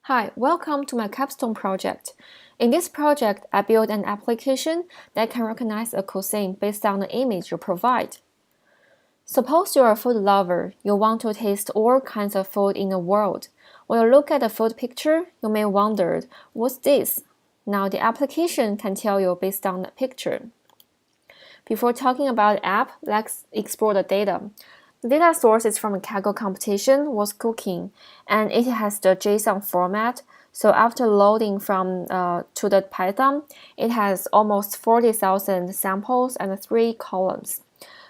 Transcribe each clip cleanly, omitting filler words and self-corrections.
Hi, welcome to my capstone project. In this project, I built an application that can recognize a cuisine based on the image you provide. Suppose you're a food lover, you want to taste all kinds of food in the world. When you look at the food picture, you may wonder, what's this? Now the application can tell you based on the picture. Before talking about the app, let's explore the data. The data source is from a Kaggle competition was cooking, and it has the JSON format. So after loading from to the Python, it has almost 40,000 samples and 3 columns.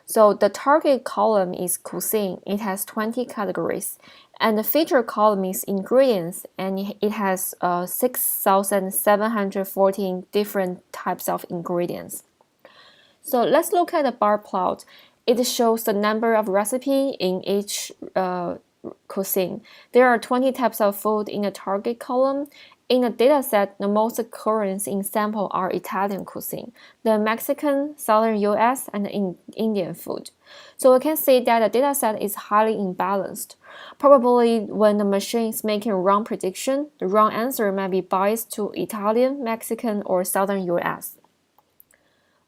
So the target column is cuisine. It has 20 categories, and the feature column is ingredients, and it has 6,714 different types of ingredients. So let's look at the bar plot. It shows the number of recipes in each cuisine. There are 20 types of food in the target column. In the dataset, the most occurrence in sample are Italian cuisine, the Mexican, Southern US, and Indian food. So we can see that the dataset is highly imbalanced. Probably when the machine is making a wrong prediction, the wrong answer might be biased to Italian, Mexican, or Southern US.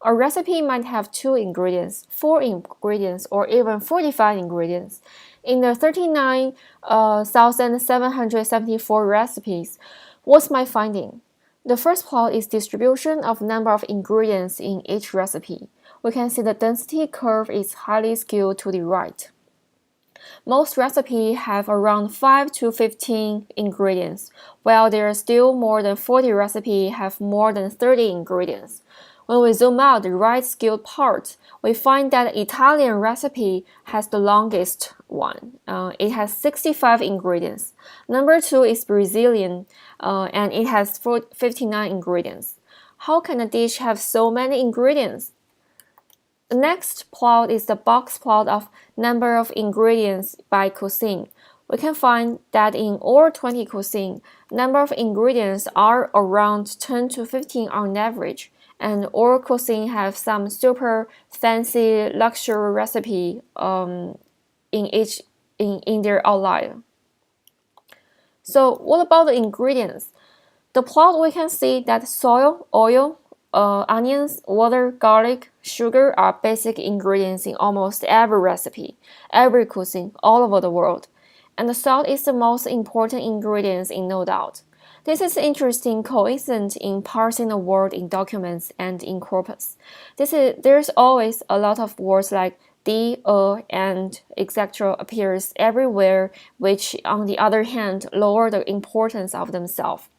A recipe might have 2 ingredients, 4 ingredients, or even 45 ingredients. In the 39,774 recipes, what's my finding? The first plot is distribution of number of ingredients in each recipe. We can see the density curve is highly skewed to the right. Most recipes have around 5 to 15 ingredients, while there are still more than 40 recipes have more than 30 ingredients. When we zoom out the right skewed part, we find that the Italian recipe has the longest one. It has 65 ingredients. Number 2 is Brazilian, and it has 59 ingredients. How can a dish have so many ingredients? The next plot is the box plot of number of ingredients by cuisine. We can find that in all 20 cuisine, number of ingredients are around 10 to 15 on average, and all cuisine have some super fancy luxury recipe in their outline. So what about the ingredients? The plot we can see that soy, oil, onions, water, garlic, sugar are basic ingredients in almost every recipe, every cuisine, all over the world. And the salt is the most important ingredient in no doubt. This is interesting coincidence in parsing the word in documents and in corpus. There's always a lot of words like the, and, etc. appears everywhere, which on the other hand lower the importance of themselves.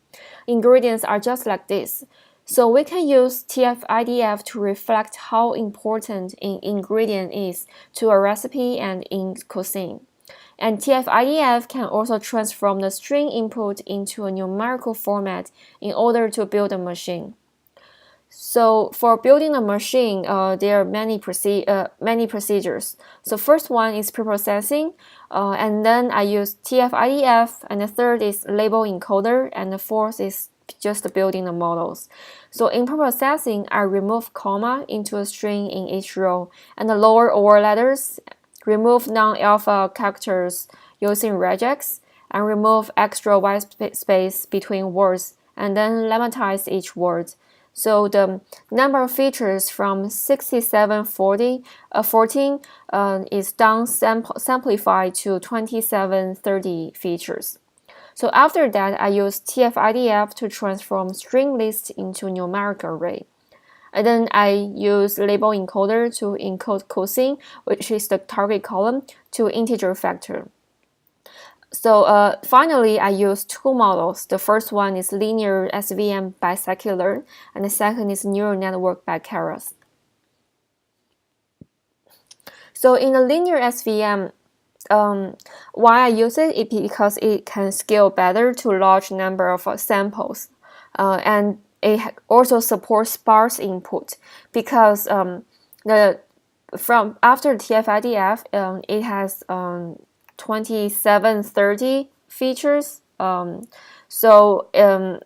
Ingredients are just like this. So we can use TF-IDF to reflect how important an ingredient is to a recipe and in cuisine. And TF-IDF can also transform the string input into a numerical format in order to build a machine. So for building a machine, there are many procedures. So first one is preprocessing, and then I use TF-IDF, and the third is label encoder, and the fourth is just building the models. So in preprocessing, I remove comma into a string in each row, and the lower or letters, remove non-alpha characters using regex, and remove extra white space between words, and then lemmatize each word. So the number of features from 6714 is down simplified to 2730 features. So after that, I use TF-IDF to transform string list into numeric array. And then I use label encoder to encode cuisine, which is the target column, to integer factor. So finally, I use 2 models. The first one is linear SVM by scikit-learn, and the second is neural network by Keras. So in the linear SVM, why I use it is because it can scale better to large number of samples, and it also supports sparse input because after TF-IDF, it has 2730 features. It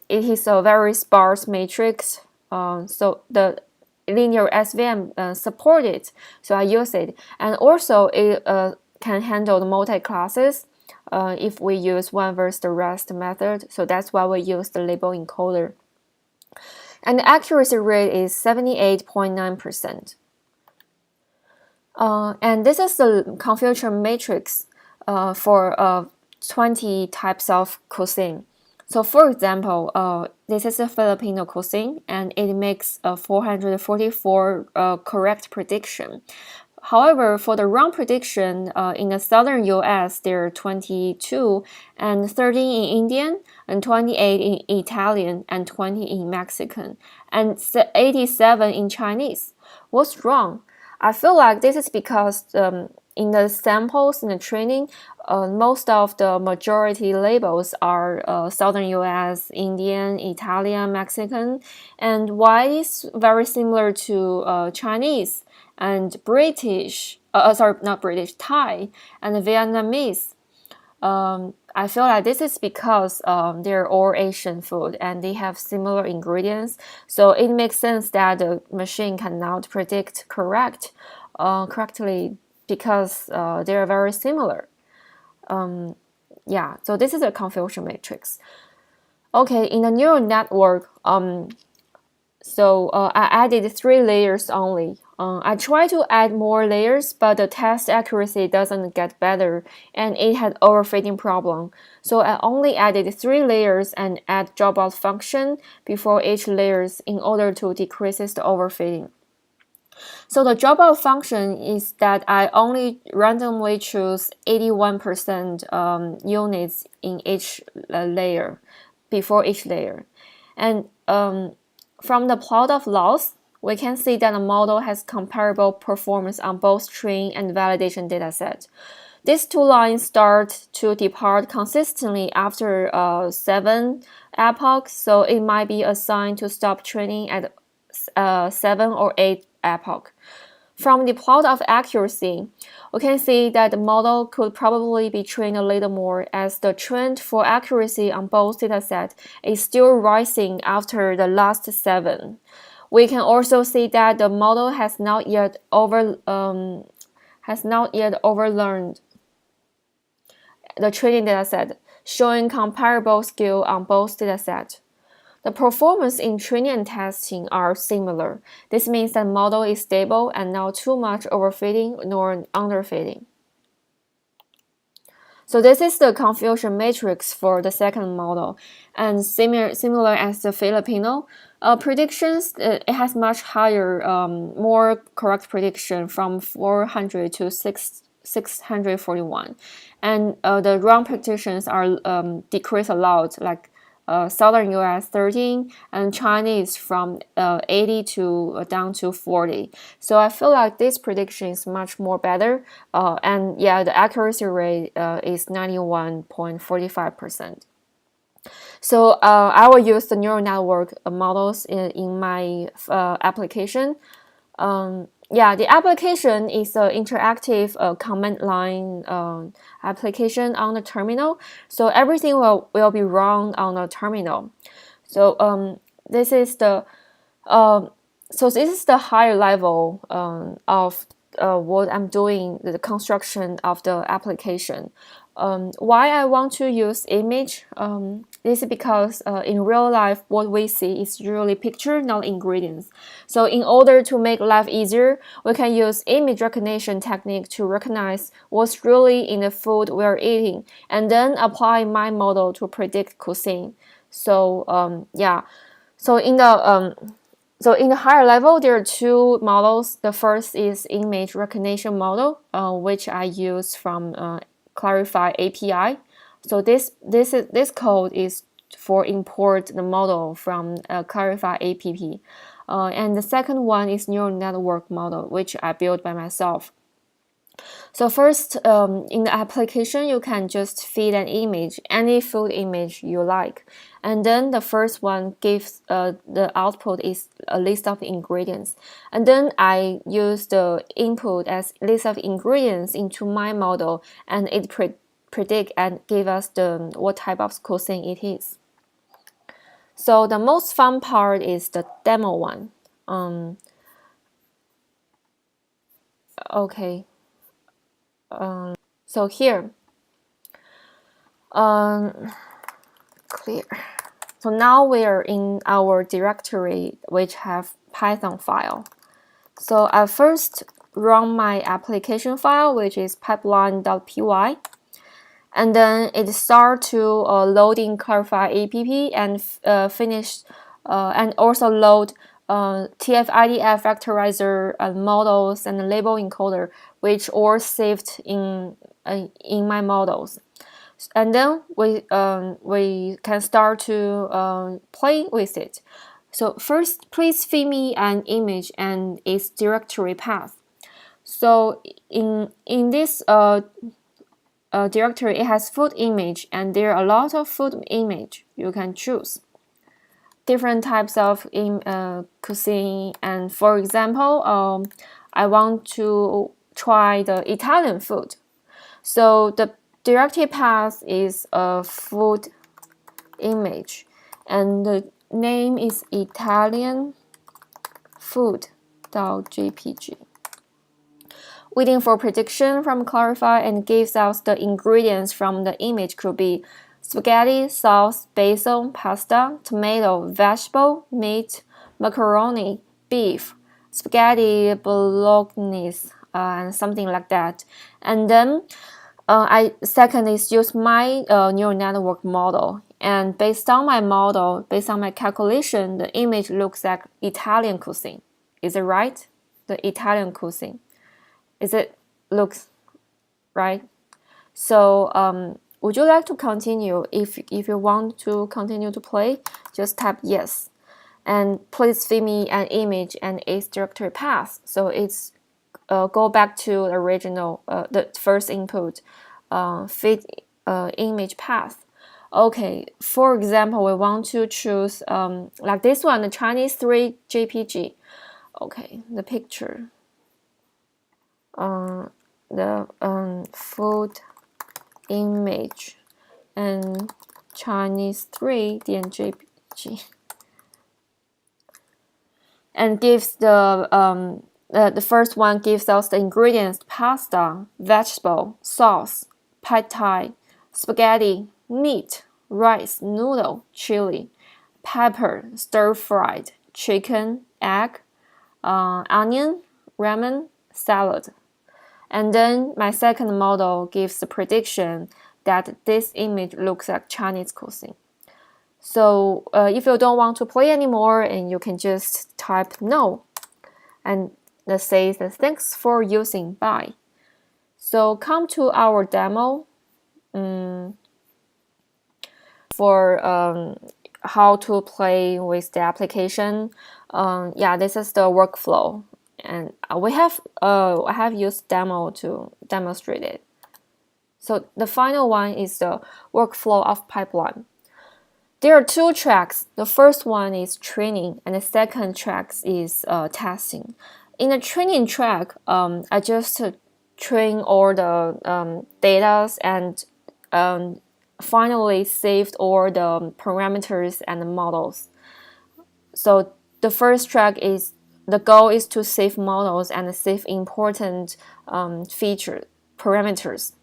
is a very sparse matrix. So the linear SVM support it, so I use it, and also it can handle the multi-classes. if we use one versus the rest method. So that's why we use the label encoder. And the accuracy rate is 78.9%. And this is the confusion matrix for 20 types of cuisine. So for example, this is a Filipino cuisine, and it makes 444 correct prediction. However, for the wrong prediction, in the southern US, there are 22, and 13 in Indian, and 28 in Italian, and 20 in Mexican, and 87 in Chinese. What's wrong? I feel like this is because in the samples in the training, most of the majority labels are southern US, Indian, Italian, Mexican, and why is very similar to Chinese and British, not British, Thai and Vietnamese. I feel like this is because they're all Asian food and they have similar ingredients. So it makes sense that the machine cannot predict correctly because they're very similar. Yeah, so this is a confusion matrix. Okay, in the neural network, I added 3 layers only. I try to add more layers, but the test accuracy doesn't get better, and it had overfitting problem. So I only added 3 layers and add dropout function before each layers in order to decrease the overfitting. So the dropout function is that I only randomly choose 81% units in each layer, before each layer. And from the plot of loss, we can see that the model has comparable performance on both train and validation dataset. These 2 lines start to depart consistently after 7 epochs, so it might be a sign to stop training at 7 or 8 epoch. From the plot of accuracy, we can see that the model could probably be trained a little more, as the trend for accuracy on both datasets is still rising after the last 7. We can also see that the model has not yet overlearned the training dataset, showing comparable skill on both datasets. The performance in training and testing are similar. This means that model is stable and not too much overfitting nor underfitting. So this is the confusion matrix for the second model, and similar as the Filipino predictions, it has much higher, more correct prediction from 400 to 641, and the wrong predictions are decreased a lot, like southern US 13 and Chinese from 80 to down to 40. So I feel like this prediction is much more better, and yeah, the accuracy rate is 91.45%. So I will use the neural network models in my application. Yeah, the application is an interactive command line application on the terminal. So everything will be run on the terminal. So this is the higher level of what I'm doing, the construction of the application. Why I want to use image? This is because in real life, what we see is usually picture, not ingredients. So in order to make life easier, we can use image recognition technique to recognize what's really in the food we're eating, and then apply my model to predict cuisine. So yeah, so in the higher level, there are 2 models. The first is image recognition model, which I use from Clarify API. So this code is for import the model from Clarify app. And the second one is neural network model, which I built by myself. So first, in the application, you can just feed an image, any food image you like. And then the first one gives the output is a list of ingredients. And then I use the input as list of ingredients into my model, and it predict and give us the what type of cuisine it is. So the most fun part is the demo one. Okay. So here, Clear. So now we are in our directory which have Python file. So I first run my application file, which is pipeline.py, and then it starts to loading Clarify app and finish and also load TF-IDF factorizer models and label encoder, which all saved in my models. And then we can start to play with it. So first, please feed me an image and its directory path. So in this directory, it has food image, and there are a lot of food image you can choose. Different types of cuisine, and for example, I want to try the Italian food. So the directory path is a food image, and the name is Italian food.jpg. Waiting for prediction from Clarify and gives us the ingredients from the image could be spaghetti, sauce, basil, pasta, tomato, vegetable, meat, macaroni, beef, spaghetti bolognese, and something like that. And then second is use my neural network model. And based on my model, based on my calculation, the image looks like Italian cuisine. Is it right? The Italian cuisine. Is it looks right? So would you like to continue? If you want to continue to play, just tap yes. And please feed me an image and its directory path. So it's go back to the original, the first input, feed image path. Okay, for example, we want to choose like this one, the Chinese 3 JPG. Okay, the picture. The food image and Chinese 3.jpg, and gives the first one gives us the ingredients: pasta, vegetable, sauce, pad thai, spaghetti, meat, rice, noodle, chili, pepper, stir-fried, chicken, egg, onion, ramen, salad. And then my second model gives the prediction that this image looks like Chinese cuisine. So if you don't want to play anymore, and you can just type no, and that says that thanks for using, bye. So come to our demo for how to play with the application. Yeah, this is the workflow. And I have used demo to demonstrate it. So the final one is the workflow of pipeline. There are two tracks. The first one is training, and the second track is testing. In the training track, I just train all the data and finally saved all the parameters and the models. So the first track is the goal is to save models and save important feature parameters.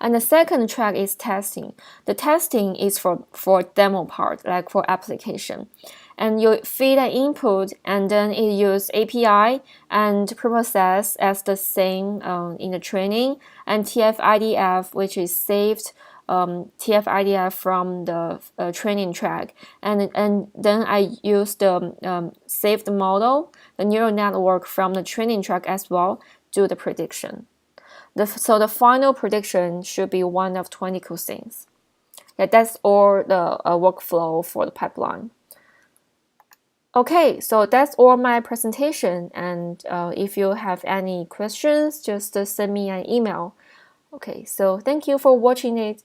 And the second track is testing. The testing is for demo part, like for application. And you feed an input, and then it use API and preprocess as the same in the training, and TF-IDF, which is saved TF-IDF from the training track, and then I use the saved model, the neural network from the training track as well, do the prediction. So the final prediction should be one of 20 cuisines. Yeah, that's all the workflow for the pipeline. Okay, so that's all my presentation, and if you have any questions, just send me an email. Okay, so thank you for watching it.